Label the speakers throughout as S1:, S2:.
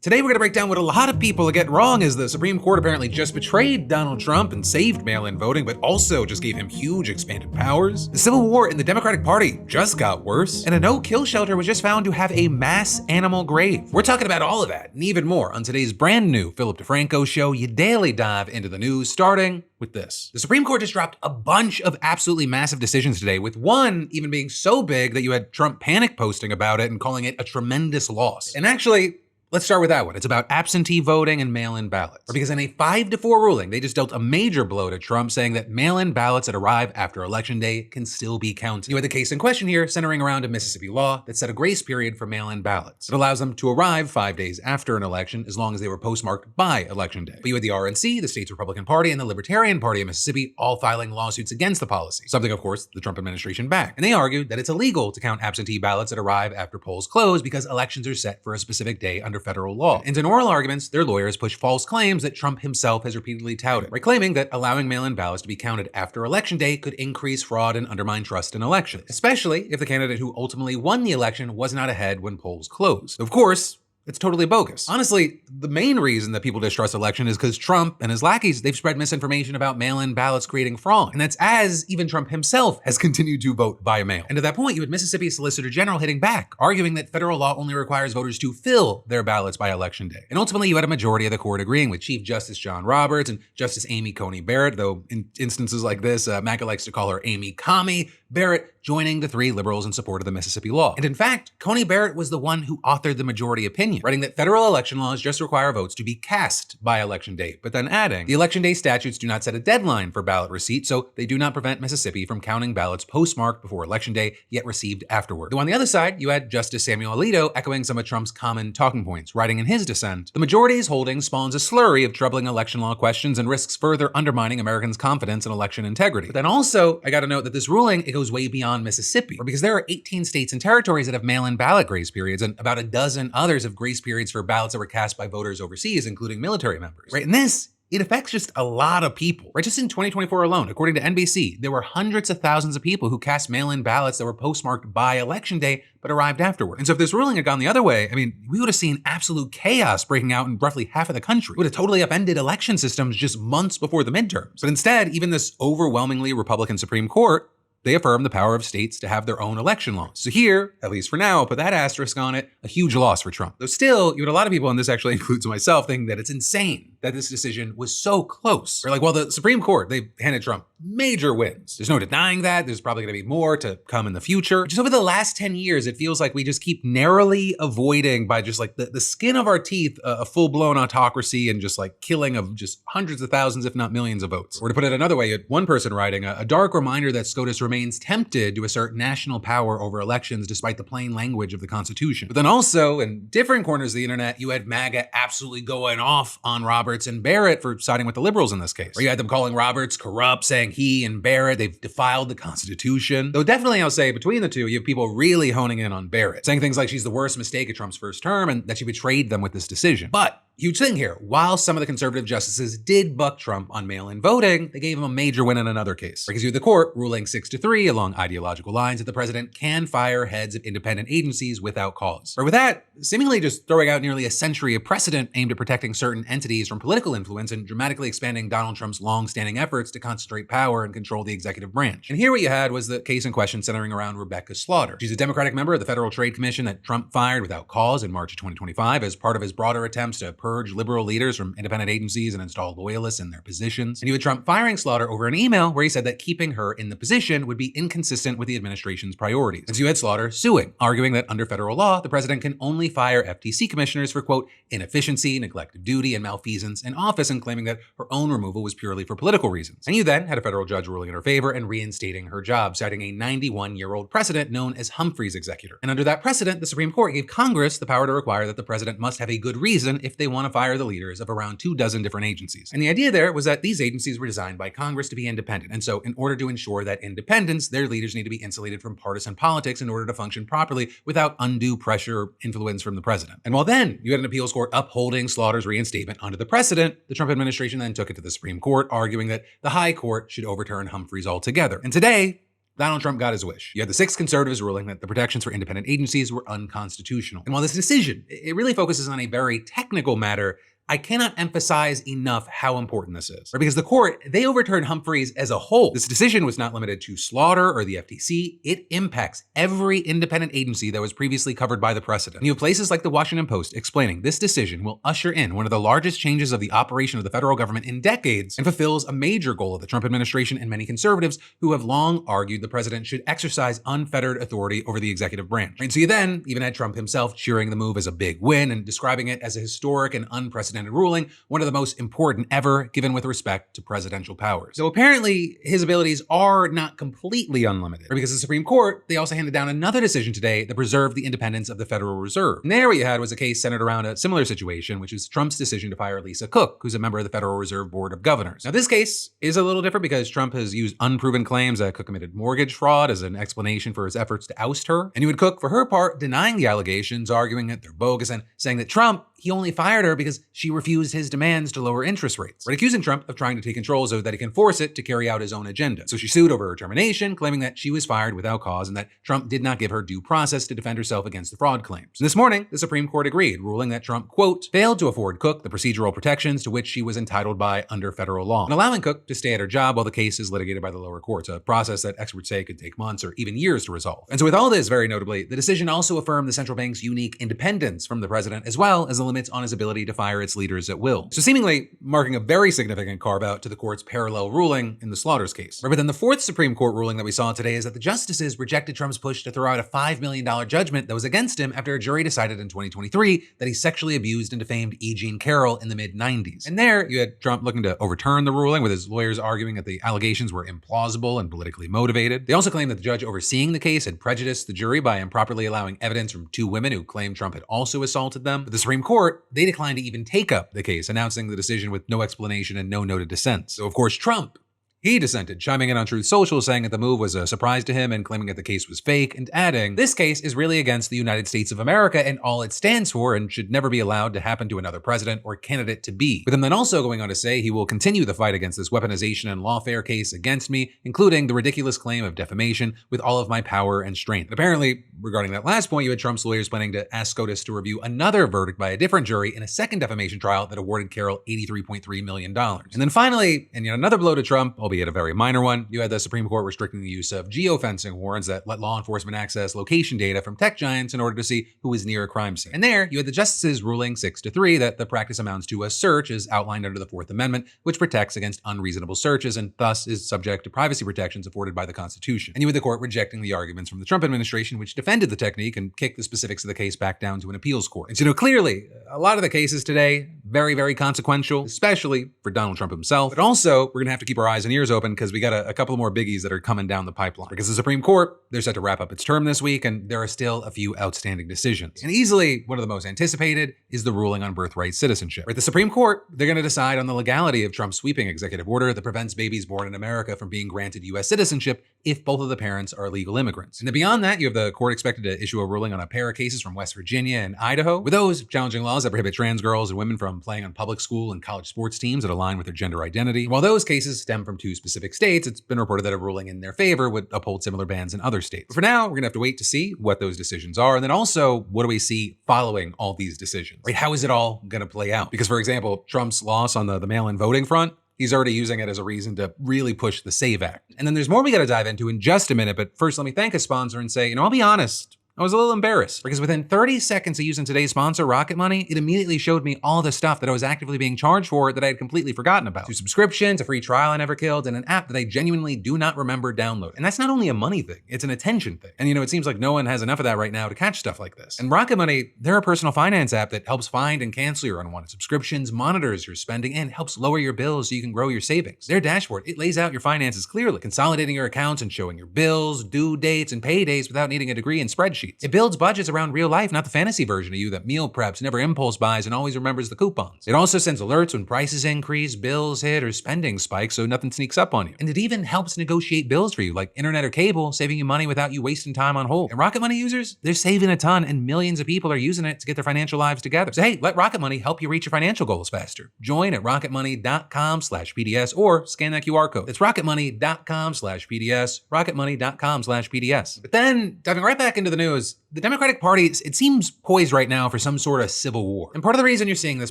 S1: Today we're going to break down what a lot of people get wrong is the Supreme Court apparently just betrayed Donald Trump and saved mail-in voting, but also just gave him huge expanded powers. The Civil War in the Democratic Party just got worse, and a no-kill shelter was just found to have a mass animal grave. We're talking about all of that and even more on today's brand new Philip DeFranco show. You daily dive into the news, starting with this. The Supreme Court just dropped a bunch of absolutely massive decisions today, with one even being so big that you had Trump panic posting about it and calling it a tremendous loss. And actually, let's start with that one. It's about absentee voting and mail-in ballots. Because in a 5-4 ruling, they just dealt a major blow to Trump, saying that mail-in ballots that arrive after Election Day can still be counted. You had the case in question here centering around a Mississippi law that set a grace period for mail-in ballots. It allows them to arrive 5 days after an election as long as they were postmarked by Election Day. But you had the RNC, the state's Republican Party, and the Libertarian Party of Mississippi all filing lawsuits against the policy. Something, of course, the Trump administration backed. And they argued that it's illegal to count absentee ballots that arrive after polls close because elections are set for a specific day under federal law. And in oral arguments, their lawyers push false claims that Trump himself has repeatedly touted, by claiming that allowing mail-in ballots to be counted after Election Day could increase fraud and undermine trust in elections, especially if the candidate who ultimately won the election was not ahead when polls closed. Of course, it's totally bogus. Honestly, the main reason that people distrust election is because Trump and his lackeys, they've spread misinformation about mail-in ballots creating fraud. And that's as even Trump himself has continued to vote via mail. And to that point, you had Mississippi Solicitor General hitting back, arguing that federal law only requires voters to fill their ballots by Election Day. And ultimately, you had a majority of the court agreeing with Chief Justice John Roberts and Justice Amy Coney Barrett, though in instances like this, MAGA likes to call her Amy Commie, Barrett joining the three liberals in support of the Mississippi law. And in fact, Coney Barrett was the one who authored the majority opinion, writing that federal election laws just require votes to be cast by Election Day, but then adding, the Election Day statutes do not set a deadline for ballot receipt, so they do not prevent Mississippi from counting ballots postmarked before Election Day, yet received afterward. Though on the other side, you had Justice Samuel Alito echoing some of Trump's common talking points, writing in his dissent, the majority's holding spawns a slurry of troubling election law questions and risks further undermining Americans' confidence in election integrity. But then also, I gotta note that this ruling, it goes way beyond Mississippi, because there are 18 states and territories that have mail-in ballot grace periods, and about a dozen others have grace periods for ballots that were cast by voters overseas, including military members, right? And this, it affects just a lot of people, right? Just in 2024 alone, according to NBC, there were hundreds of thousands of people who cast mail-in ballots that were postmarked by Election Day, but arrived afterward. And so if this ruling had gone the other way, I mean, we would have seen absolute chaos breaking out in roughly half of the country. It would have totally upended election systems just months before the midterms. But instead, even this overwhelmingly Republican Supreme Court, they affirm the power of states to have their own election laws. So here, at least for now, put that asterisk on it, a huge loss for Trump. Though still, you had a lot of people, and this actually includes myself, thinking that it's insane that this decision was so close. Or like, well, the Supreme Court, they handed Trump major wins. There's no denying that. There's probably gonna be more to come in the future. Just over the last 10 years, it feels like we just keep narrowly avoiding by just like the skin of our teeth, a full-blown autocracy and just like killing of just hundreds of thousands, if not millions of votes. Or to put it another way, one person writing, a dark reminder that SCOTUS remains tempted to assert national power over elections despite the plain language of the Constitution. But then also, in different corners of the internet, you had MAGA absolutely going off on Roberts and Barrett for siding with the liberals in this case. Or you had them calling Roberts corrupt, saying he and Barrett, they've defiled the Constitution. Though definitely, I'll say, between the two, you have people really honing in on Barrett, saying things like she's the worst mistake of Trump's first term and that she betrayed them with this decision. But huge thing here, while some of the conservative justices did buck Trump on mail-in voting, they gave him a major win in another case. Because you had the court ruling 6-3 along ideological lines that the president can fire heads of independent agencies without cause. Or with that, seemingly just throwing out nearly a century of precedent aimed at protecting certain entities from political influence and dramatically expanding Donald Trump's long-standing efforts to concentrate power and control the executive branch. And here what you had was the case in question centering around Rebecca Slaughter. She's a Democratic member of the Federal Trade Commission that Trump fired without cause in March of 2025 as part of his broader attempts to purge liberal leaders from independent agencies and install loyalists in their positions. And you had Trump firing Slaughter over an email where he said that keeping her in the position would be inconsistent with the administration's priorities. And so you had Slaughter suing, arguing that under federal law, the president can only fire FTC commissioners for, quote, inefficiency, neglect of duty, and malfeasance in office, and claiming that her own removal was purely for political reasons. And you then had a federal judge ruling in her favor and reinstating her job, citing a 91-year-old precedent known as Humphrey's executor. And under that precedent, the Supreme Court gave Congress the power to require that the president must have a good reason if they want to fire the leaders of around 24 different agencies. And the idea there was that these agencies were designed by Congress to be independent. And so in order to ensure that independence, their leaders need to be insulated from partisan politics in order to function properly without undue pressure or influence from the president. And while then you had an appeals court upholding Slaughter's reinstatement under the precedent, the Trump administration then took it to the Supreme Court, arguing that the high court should overturn Humphreys altogether. And today, Donald Trump got his wish. You had the 6 conservatives ruling that the protections for independent agencies were unconstitutional. And while this decision, it really focuses on a very technical matter, I cannot emphasize enough how important this is. Because the court, they overturned Humphreys as a whole. This decision was not limited to Slaughter or the FTC. It impacts every independent agency that was previously covered by the precedent. And you have places like the Washington Post explaining this decision will usher in one of the largest changes of the operation of the federal government in decades and fulfills a major goal of the Trump administration and many conservatives who have long argued the president should exercise unfettered authority over the executive branch. And so you then even had Trump himself cheering the move as a big win and describing it as a historic and unprecedented ruling, one of the most important ever given with respect to presidential powers. So apparently his abilities are not completely unlimited, because the Supreme Court, they also handed down another decision today that preserved the independence of the Federal Reserve. And there what you had was a case centered around a similar situation, which is Trump's decision to fire Lisa Cook, who's a member of the Federal Reserve Board of Governors. Now this case is a little different because Trump has used unproven claims that Cook committed mortgage fraud as an explanation for his efforts to oust her. And you had Cook, for her part, denying the allegations, arguing that they're bogus and saying that Trump, he only fired her because she refused his demands to lower interest rates, accusing Trump of trying to take control so that he can force it to carry out his own agenda. So she sued over her termination, claiming that she was fired without cause and that Trump did not give her due process to defend herself against the fraud claims. And this morning, the Supreme Court agreed, ruling that Trump, quote, failed to afford Cook the procedural protections to which she was entitled by under federal law, and allowing Cook to stay at her job while the case is litigated by the lower courts, a process that experts say could take months or even years to resolve. And so with all this, very notably, the decision also affirmed the central bank's unique independence from the president, as well as the limits on his ability to fire its leaders at will. So seemingly marking a very significant carve-out to the court's parallel ruling in the Slaughters case. But then the 4th Supreme Court ruling that we saw today is that the justices rejected Trump's push to throw out a $5 million judgment that was against him after a jury decided in 2023 that he sexually abused and defamed E. Jean Carroll in the mid-90s. And there, you had Trump looking to overturn the ruling, with his lawyers arguing that the allegations were implausible and politically motivated. They also claimed that the judge overseeing the case had prejudiced the jury by improperly allowing evidence from 2 women who claimed Trump had also assaulted them. But the Supreme Court, they declined to even take up the case, announcing the decision with no explanation and no noted dissent. So of course Trump, he dissented, chiming in on Truth Social, saying that the move was a surprise to him and claiming that the case was fake, and adding, this case is really against the United States of America and all it stands for and should never be allowed to happen to another president or candidate to be. With him then also going on to say he will continue the fight against this weaponization and lawfare case against me, including the ridiculous claim of defamation, with all of my power and strength. And apparently, regarding that last point, you had Trump's lawyers planning to ask SCOTUS to review another verdict by a different jury in a second defamation trial that awarded Carroll $83.3 million. And then finally, and yet another blow to Trump, albeit a very minor one, you had the Supreme Court restricting the use of geofencing warrants that let law enforcement access location data from tech giants in order to see who is near a crime scene. And there, you had the justices ruling 6-3 that the practice amounts to a search as outlined under the 4th Amendment, which protects against unreasonable searches and thus is subject to privacy protections afforded by the Constitution. And you had the court rejecting the arguments from the Trump administration, which defended the technique and kicked the specifics of the case back down to an appeals court. And so, clearly, a lot of the cases today, very, very consequential, especially for Donald Trump himself. But also, we're gonna have to keep our eyes and ears open because we got a couple more biggies that are coming down the pipeline. Because the Supreme Court, they're set to wrap up its term this week, and there are still a few outstanding decisions. And easily one of the most anticipated is the ruling on birthright citizenship. The Supreme Court, they're going to decide on the legality of Trump's sweeping executive order that prevents babies born in America from being granted U.S. citizenship if both of the parents are legal immigrants. And then beyond that, you have the court expected to issue a ruling on a pair of cases from West Virginia and Idaho, with those challenging laws that prohibit trans girls and women from playing on public school and college sports teams that align with their gender identity. And while those cases stem from 2 specific states, it's been reported that a ruling in their favor would uphold similar bans in other states. But for now, we're gonna have to wait to see what those decisions are. And then also, what do we see following all these decisions? How is it all gonna play out? Because for example, Trump's loss on the mail-in voting front, he's already using it as a reason to really push the SAVE Act. And then there's more we gotta dive into in just a minute, but first let me thank a sponsor and say, I'll be honest, I was a little embarrassed because within 30 seconds of using today's sponsor, Rocket Money, it immediately showed me all the stuff that I was actively being charged for that I had completely forgotten about. 2 subscriptions, a free trial I never killed, and an app that I genuinely do not remember downloading. And that's not only a money thing, it's an attention thing. And it seems like no one has enough of that right now to catch stuff like this. And Rocket Money, they're a personal finance app that helps find and cancel your unwanted subscriptions, monitors your spending, and helps lower your bills so you can grow your savings. Their dashboard, it lays out your finances clearly, consolidating your accounts and showing your bills, due dates, and paydays without needing a degree in spreadsheets. spreadsheets. It builds budgets around real life, not the fantasy version of you that meal preps, never impulse buys, and always remembers the coupons. It also sends alerts when prices increase, bills hit, or spending spikes so nothing sneaks up on you. And it even helps negotiate bills for you, like internet or cable, saving you money without you wasting time on hold. And Rocket Money users, they're saving a ton, and millions of people are using it to get their financial lives together. So hey, let Rocket Money help you reach your financial goals faster. Join at rocketmoney.com/PDS or scan that QR code. It's rocketmoney.com/PDS, rocketmoney.com/PDS. But then, diving right back into the news, the Democratic Party, it seems poised right now for some sort of civil war. And part of the reason you're seeing this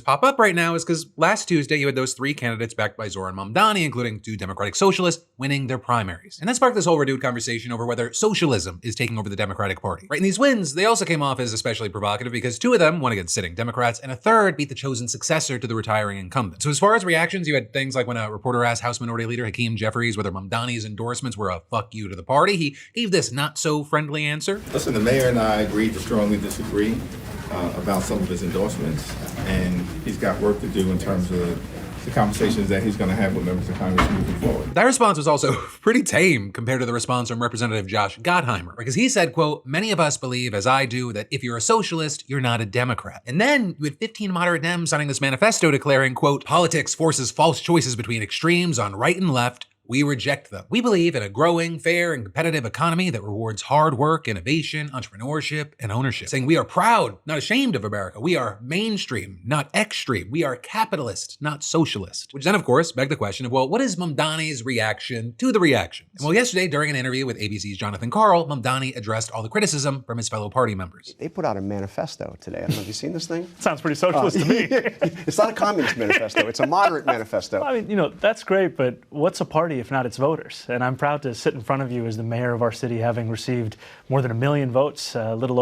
S1: pop up right now is because last Tuesday you had those 3 candidates backed by Zoran Mamdani, including 2 Democratic socialists, winning their primaries. And that sparked this whole renewed conversation over whether socialism is taking over the Democratic Party. Right, and these wins, they also came off as especially provocative because 2 of them won against sitting Democrats, and a third beat the chosen successor to the retiring incumbent. So as far as reactions, you had things like when a reporter asked House Minority Leader Hakeem Jeffries whether Mamdani's endorsements were a fuck you to the party. He gave this not so friendly answer.
S2: Listen, the mayor and I agreed to strongly disagree about some of his endorsements, and he's got work to do in terms of the conversations that he's going to have with members of Congress moving forward.
S1: That response was also pretty tame compared to the response from Representative Josh Gottheimer, because he said, quote, "Many of us believe, as I do, that if you're a socialist, you're not a Democrat." And then you had 15 moderate Dems signing this manifesto declaring, quote, "Politics forces false choices between extremes on right and left. We reject them. We believe in a growing, fair, and competitive economy that rewards hard work, innovation, entrepreneurship, and ownership." Saying we are proud, not ashamed of America. We are mainstream, not extreme. We are capitalist, not socialist. Which then, of course, begged the question of, well, what is Mamdani's reaction to the reaction? And well, yesterday, during an interview with ABC's Jonathan Carroll, Mamdani addressed all the criticism from his fellow party members.
S3: They put out a manifesto today. I don't know, have you seen this thing?
S4: Sounds pretty socialist to me.
S3: It's not a communist manifesto. It's a moderate manifesto.
S4: I mean, that's great, but what's a party if not its voters? And I'm proud to sit in front of you as the mayor of our city, having received more than 1 million votes, a little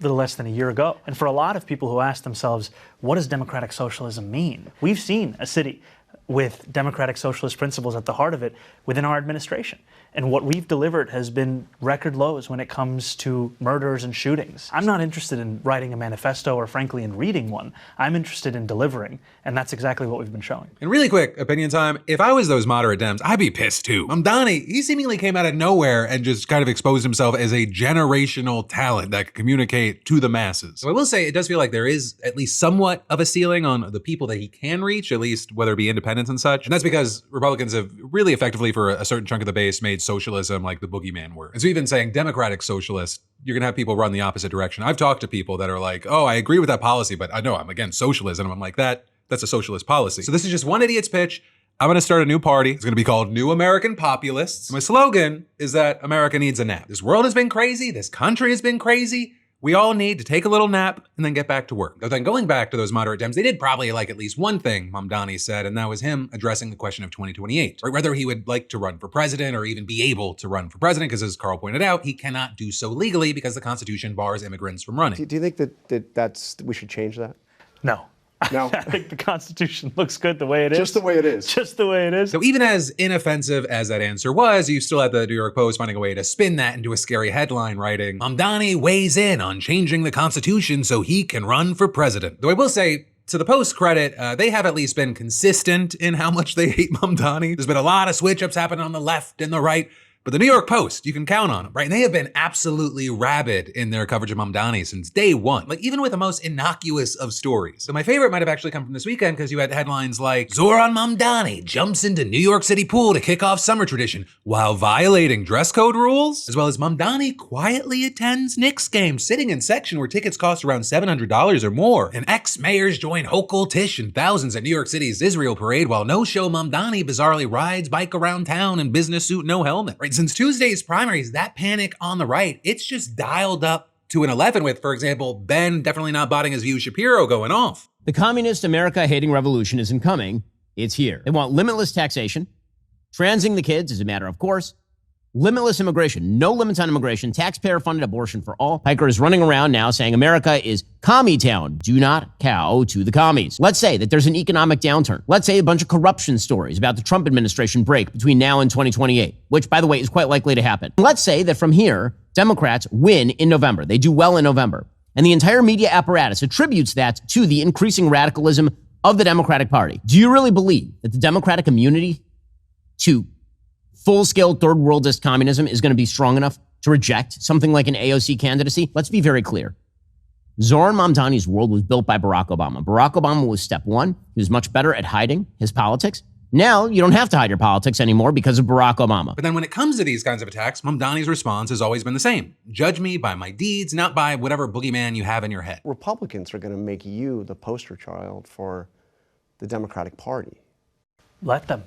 S4: less than a year ago. And for a lot of people who ask themselves, what does democratic socialism mean? We've seen a city with democratic socialist principles at the heart of it within our administration. And what we've delivered has been record lows when it comes to murders and shootings. I'm not interested in writing a manifesto or, frankly, in reading one. I'm interested in delivering, and that's exactly what we've been showing.
S1: And really quick, opinion time. If I was those moderate Dems, I'd be pissed too. Mamdani, he seemingly came out of nowhere and just kind of exposed himself as a generational talent that could communicate to the masses. So I will say, it does feel like there is at least somewhat of a ceiling on the people that he can reach, at least whether it be independents and such. And that's because Republicans have really effectively, for a certain chunk of the base, made socialism like the boogeyman word. And so even saying democratic socialist, you're gonna have people run the opposite direction. I've talked to people that are like, oh, I agree with that policy, but I know I'm against socialism. I'm like, that's a socialist policy. So this is just one idiot's pitch. I'm gonna start a new party. It's gonna be called New American Populists. My slogan is that America needs a nap. This world has been crazy. This country has been crazy. We all need to take a little nap and then get back to work. But then going back to those moderate Dems, they did probably like at least one thing Mamdani said, and that was him addressing the question of 2028, right? Whether he would like to run for president or even be able to run for president, because as Carl pointed out, he cannot do so legally because the Constitution bars immigrants from running.
S3: Do you think that we should change that?
S4: No.
S3: No.
S4: I think the Constitution looks good the way it is.
S3: Just the way it is.
S4: Just the way it is.
S1: So even as inoffensive as that answer was, you still had the New York Post finding a way to spin that into a scary headline, writing, "Mamdani weighs in on changing the Constitution so he can run for president." Though I will say, to the Post's credit, they have at least been consistent in how much they hate Mamdani. There's been a lot of switch-ups happening on the left and the right. But the New York Post, you can count on them, right? And they have been absolutely rabid in their coverage of Mamdani since day one, like even with the most innocuous of stories. So my favorite might have actually come from this weekend because you had headlines like, "Zoran Mamdani jumps into New York City pool to kick off summer tradition while violating dress code rules," as well as "Mamdani quietly attends Knicks games, sitting in section where tickets cost around $700 or more. And ex-mayors join Hochul, Tisch, and thousands at New York City's Israel parade while no-show Mamdani bizarrely rides bike around town in business suit, no helmet." Right? Since Tuesday's primaries, that panic on the right, it's just dialed up to an 11 with, for example, Ben definitely not botting his view Shapiro going off.
S5: The communist America-hating revolution isn't coming, it's here. They want limitless taxation, transing the kids is a matter of course, limitless immigration, no limits on immigration, taxpayer-funded abortion for all. Piker is running around now saying America is commie town. Do not cow to the commies. Let's say that there's an economic downturn. Let's say a bunch of corruption stories about the Trump administration break between now and 2028, which, by the way, is quite likely to happen. Let's say that from here, Democrats win in November. They do well in November. And the entire media apparatus attributes that to the increasing radicalism of the Democratic Party. Do you really believe that the Democratic immunity to full-scale third worldist communism is going to be strong enough to reject something like an AOC candidacy? Let's be very clear. Zoran Mamdani's world was built by Barack Obama. Barack Obama was step one. He was much better at hiding his politics. Now you don't have to hide your politics anymore because of Barack Obama.
S1: But then when it comes to these kinds of attacks, Mamdani's response has always been the same. Judge me by my deeds, not by whatever boogeyman you have in your head.
S3: Republicans are going to make you the poster child for the Democratic Party.
S4: Let them.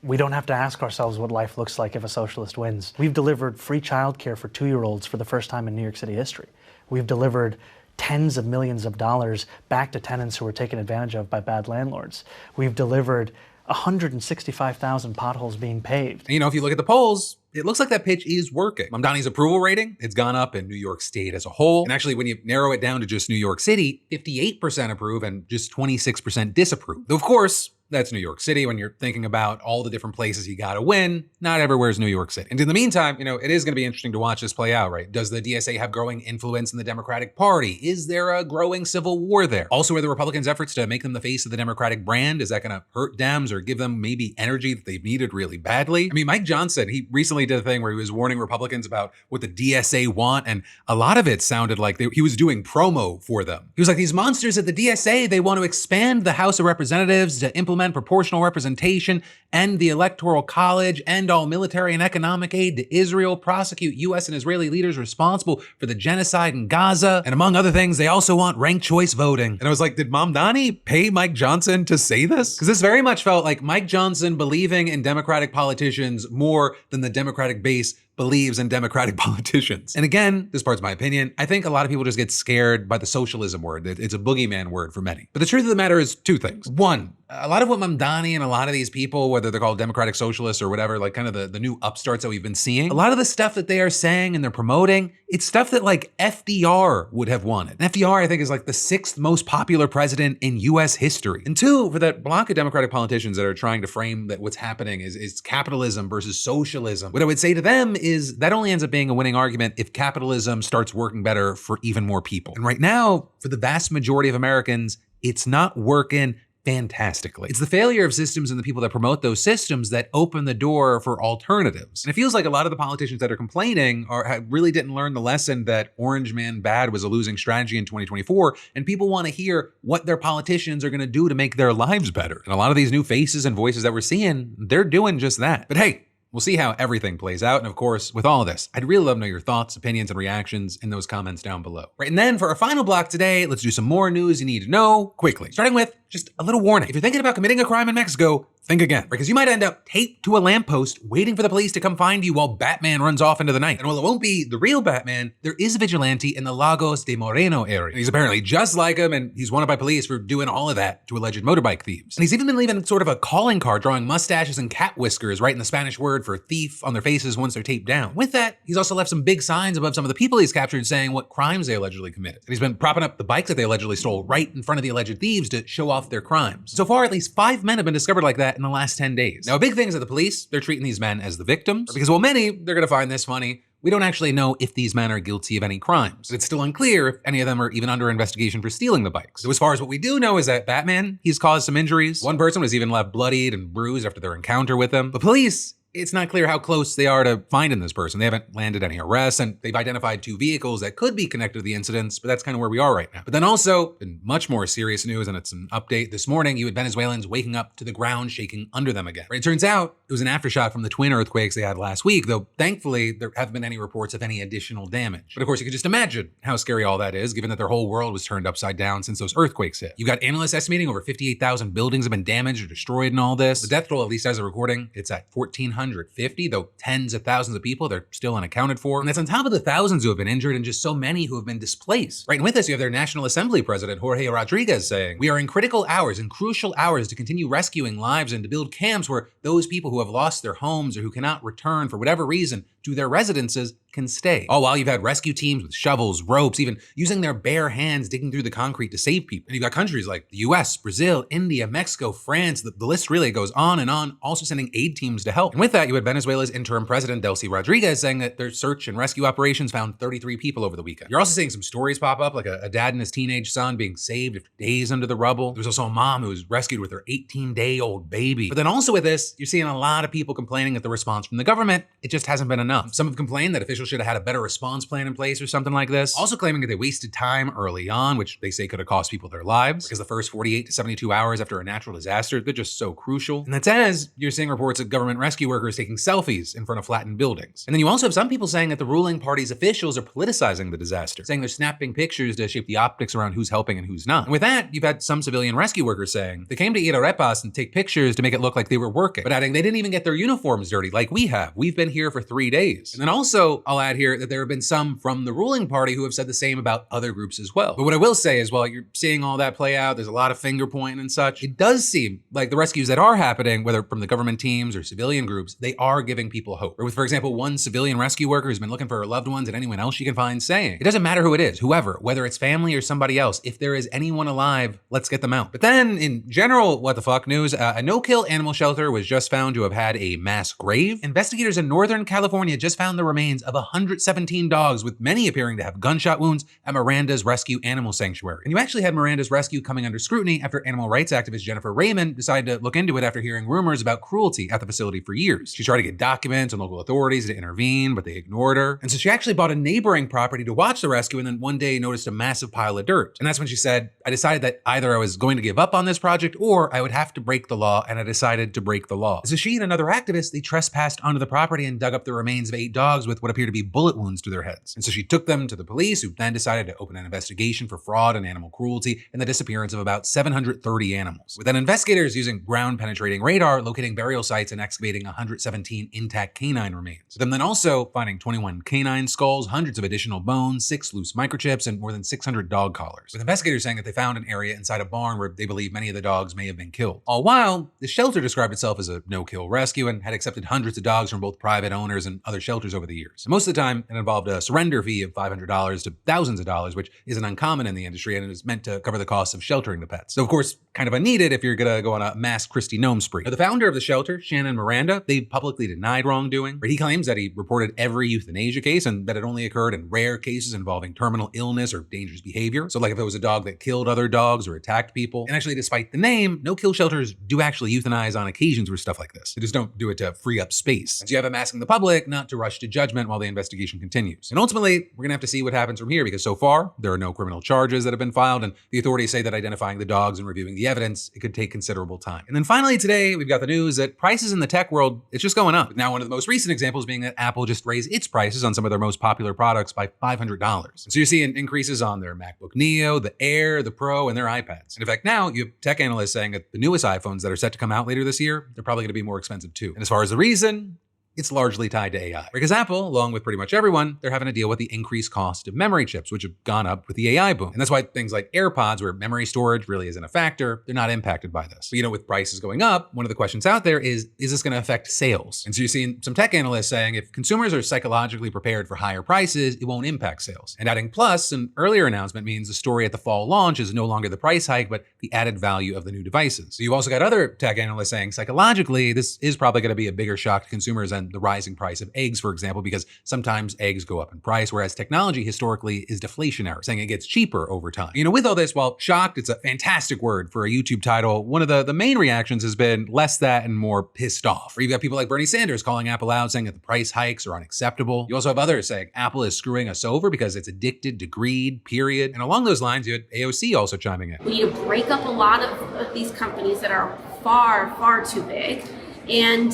S4: We don't have to ask ourselves what life looks like if a socialist wins. We've delivered free childcare for 2-year-olds for the first time in New York City history. We've delivered tens of millions of dollars back to tenants who were taken advantage of by bad landlords. We've delivered 165,000 potholes being paved.
S1: And, if you look at the polls, it looks like that pitch is working. Mamdani's approval rating, it's gone up in New York State as a whole. And actually, when you narrow it down to just New York City, 58% approve and just 26% disapprove. Though, of course, that's New York City. When you're thinking about all the different places you gotta win, not everywhere is New York City. And in the meantime, it is gonna be interesting to watch this play out, right? Does the DSA have growing influence in the Democratic Party? Is there a growing civil war there? Also, are the Republicans' efforts to make them the face of the Democratic brand, is that gonna hurt Dems or give them maybe energy that they've needed really badly? I mean, Mike Johnson, he recently did a thing where he was warning Republicans about what the DSA want, and a lot of it sounded like he was doing promo for them. He was like, these monsters at the DSA, they want to expand the House of Representatives to implement proportional representation, end the Electoral College, end all military and economic aid to Israel, prosecute U.S. and Israeli leaders responsible for the genocide in Gaza, and among other things, they also want ranked choice voting. And I was like, did Mamdani pay Mike Johnson to say this? Because this very much felt like Mike Johnson believing in Democratic politicians more than the Democratic base believes in Democratic politicians. And again, this part's my opinion. I think a lot of people just get scared by the socialism word. It's a boogeyman word for many. But the truth of the matter is two things. One, a lot of what Mamdani and a lot of these people, whether they're called Democratic Socialists or whatever, like kind of the new upstarts that we've been seeing, a lot of the stuff that they are saying and they're promoting, it's stuff that like FDR would have wanted. And FDR, I think, is like the 6th most popular president in US history. And two, for that block of Democratic politicians that are trying to frame that what's happening is capitalism versus socialism, what I would say to them is that only ends up being a winning argument if capitalism starts working better for even more people. And right now, for the vast majority of Americans, it's not working fantastically. It's the failure of systems and the people that promote those systems that open the door for alternatives. And it feels like a lot of the politicians that are complaining really didn't learn the lesson that Orange Man Bad was a losing strategy in 2024, and people want to hear what their politicians are going to do to make their lives better. And a lot of these new faces and voices that we're seeing, they're doing just that. But hey, we'll see how everything plays out. And of course, with all of this, I'd really love to know your thoughts, opinions, and reactions in those comments down below. Right, and then for our final block today, let's do some more news you need to know quickly. Starting with just a little warning. If you're thinking about committing a crime in Mexico, think again, because you might end up taped to a lamppost waiting for the police to come find you while Batman runs off into the night. And while it won't be the real Batman, there is a vigilante in the Lagos de Moreno area. And he's apparently just like him, and he's wanted by police for doing all of that to alleged motorbike thieves. And he's even been leaving sort of a calling card drawing mustaches and cat whiskers right in the Spanish word for thief on their faces once they're taped down. With that, he's also left some big signs above some of the people he's captured saying what crimes they allegedly committed. And he's been propping up the bikes that they allegedly stole right in front of the alleged thieves to show off their crimes. So far, at least 5 men have been discovered like that in the last 10 days. Now, a big thing is that the police, they're treating these men as the victims, because while many, they're gonna find this funny, we don't actually know if these men are guilty of any crimes. It's still unclear if any of them are even under investigation for stealing the bikes. So as far as what we do know is that Batman, he's caused some injuries. One person was even left bloodied and bruised after their encounter with him. But police, it's not clear how close they are to finding this person. They haven't landed any arrests, and they've identified 2 vehicles that could be connected to the incidents, but that's kind of where we are right now. But then also, in much more serious news, and it's an update this morning, you had Venezuelans waking up to the ground shaking under them again. It turns out it was an aftershock from the twin earthquakes they had last week, though thankfully there haven't been any reports of any additional damage. But of course, you can just imagine how scary all that is, given that their whole world was turned upside down since those earthquakes hit. You've got analysts estimating over 58,000 buildings have been damaged or destroyed in all this. The death toll, at least as of recording, it's at 1,450, though tens of thousands of people, they're still unaccounted for. And that's on top of the thousands who have been injured and just so many who have been displaced. Right, and with this, you have their National Assembly President, Jorge Rodriguez, saying, "We are in critical hours and crucial hours to continue rescuing lives and to build camps where those people who have lost their homes or who cannot return for whatever reason to their residences can stay." All while you've had rescue teams with shovels, ropes, even using their bare hands digging through the concrete to save people. And you've got countries like the US, Brazil, India, Mexico, France, the list really goes on and on, also sending aid teams to help. And with that, you had Venezuela's interim president, Delcy Rodriguez, saying that their search and rescue operations found 33 people over the weekend. You're also seeing some stories pop up, like a dad and his teenage son being saved after days under the rubble. There's also a mom who was rescued with her 18-day-old baby. But then also with this, you're seeing a lot of people complaining that the response from the government, it just hasn't been enough. Some have complained that officials officials should have had a better response plan in place or something like this. Also claiming that they wasted time early on, which they say could have cost people their lives, because the first 48 to 72 hours after a natural disaster, they're just so crucial. And that's as you're seeing reports of government rescue workers taking selfies in front of flattened buildings. And then you also have some people saying that the ruling party's officials are politicizing the disaster, saying they're snapping pictures to shape the optics around who's helping and who's not. And with that, you've had some civilian rescue workers saying they came to eat arepas and take pictures to make it look like they were working, but adding they didn't even get their uniforms dirty like we have. We've been here for 3 days. And then also, I'll add here that there have been some from the ruling party who have said the same about other groups as well. But what I will say is, while you're seeing all that play out, there's a lot of finger pointing and such, it does seem like the rescues that are happening, whether from the government teams or civilian groups, they are giving people hope. Or with, for example, one civilian rescue worker who's been looking for her loved ones and anyone else she can find saying, it doesn't matter who it is, whoever, whether it's family or somebody else, if there is anyone alive, let's get them out. But then in general, what the fuck news, a no-kill animal shelter was just found to have had a mass grave. Investigators in Northern California just found the remains of 117 dogs, with many appearing to have gunshot wounds at Miranda's Rescue Animal Sanctuary. And you actually had Miranda's Rescue coming under scrutiny after animal rights activist Jennifer Raymond decided to look into it after hearing rumors about cruelty at the facility for years. She tried to get documents and local authorities to intervene, but they ignored her. And so she actually bought a neighboring property to watch the rescue, and then one day noticed a massive pile of dirt. And that's when she said, I decided that either I was going to give up on this project or I would have to break the law, and I decided to break the law. So she and another activist, they trespassed onto the property and dug up the remains of 8 dogs with what appeared to be bullet wounds to their heads. And so she took them to the police, who then decided to open an investigation for fraud and animal cruelty and the disappearance of about 730 animals. With then investigators using ground-penetrating radar locating burial sites and excavating 117 intact canine remains. With them then also finding 21 canine skulls, hundreds of additional bones, 6 loose microchips, and more than 600 dog collars. With investigators saying that they found an area inside a barn where they believe many of the dogs may have been killed. All while, the shelter described itself as a no-kill rescue and had accepted hundreds of dogs from both private owners and other shelters over the years. And most of the time, it involved a surrender fee of $500 to thousands of dollars, which isn't uncommon in the industry, and it is meant to cover the cost of sheltering the pets. So of course, kind of unneeded if you're gonna go on a mass Christie gnome spree. Now, the founder of the shelter, Shannon Miranda, they publicly denied wrongdoing, but he claims that he reported every euthanasia case and that it only occurred in rare cases involving terminal illness or dangerous behavior. So like if it was a dog that killed other dogs or attacked people. And actually, despite the name, no-kill shelters do actually euthanize on occasions for stuff like this. They just don't do it to free up space. And so you have him asking the public not to rush to judgment while the investigation continues. And ultimately, we're gonna have to see what happens from here, because so far, there are no criminal charges that have been filed, and the authorities say that identifying the dogs and reviewing the evidence, it could take considerable time. And then finally today, we've got the news that prices in the tech world, it's just going up. Now, one of the most recent examples being that Apple just raised its prices on some of their most popular products by $500. And so you're seeing increases on their MacBook Neo, the Air, the Pro, and their iPads. And in fact, now you have tech analysts saying that the newest iPhones that are set to come out later this year, they're probably gonna be more expensive too. And as far as the reason, it's largely tied to AI. Because Apple, along with pretty much everyone, they're having to deal with the increased cost of memory chips, which have gone up with the AI boom. And that's why things like AirPods, where memory storage really isn't a factor, they're not impacted by this. But with prices going up, one of the questions out there is this going to affect sales? And so you're seeing some tech analysts saying if consumers are psychologically prepared for higher prices, it won't impact sales. And adding plus, an earlier announcement means the story at the fall launch is no longer the price hike, but the added value of the new devices. So you've also got other tech analysts saying psychologically, this is probably going to be a bigger shock to consumers than the rising price of eggs, for example, because sometimes eggs go up in price, whereas technology historically is deflationary, saying it gets cheaper over time. With all this, while shocked, it's a fantastic word for a YouTube title, one of the main reactions has been less that and more pissed off. Or you've got people like Bernie Sanders calling Apple out, saying that the price hikes are unacceptable. You also have others saying Apple is screwing us over because it's addicted to greed, period. And along those lines, you had AOC also chiming in.
S6: We need to break up a lot of these companies that are far, far too big. And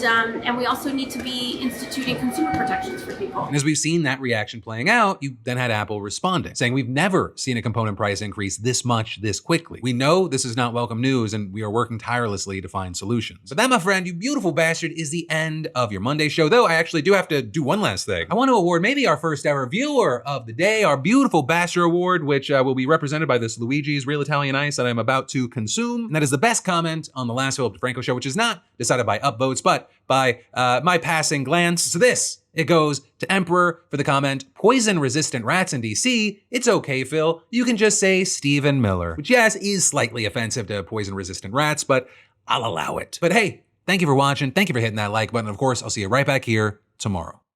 S6: we also need to be instituting consumer protections for people.
S1: And as we've seen that reaction playing out, you then had Apple responding, saying we've never seen a component price increase this much, this quickly. We know this is not welcome news, and we are working tirelessly to find solutions. But that, my friend, you beautiful bastard, is the end of your Monday show. Though I actually do have to do one last thing. I want to award maybe our first ever viewer of the day, our beautiful bastard award, which will be represented by this Luigi's Real Italian Ice that I'm about to consume. And that is the best comment on the last Philip DeFranco show, which is not decided by upvotes, but by my passing glance. So this, it goes to Emperor for the comment, poison-resistant rats in DC. It's okay, Phil. You can just say Stephen Miller, which yes, is slightly offensive to poison-resistant rats, but I'll allow it. But hey, thank you for watching. Thank you for hitting that like button. Of course, I'll see you right back here tomorrow.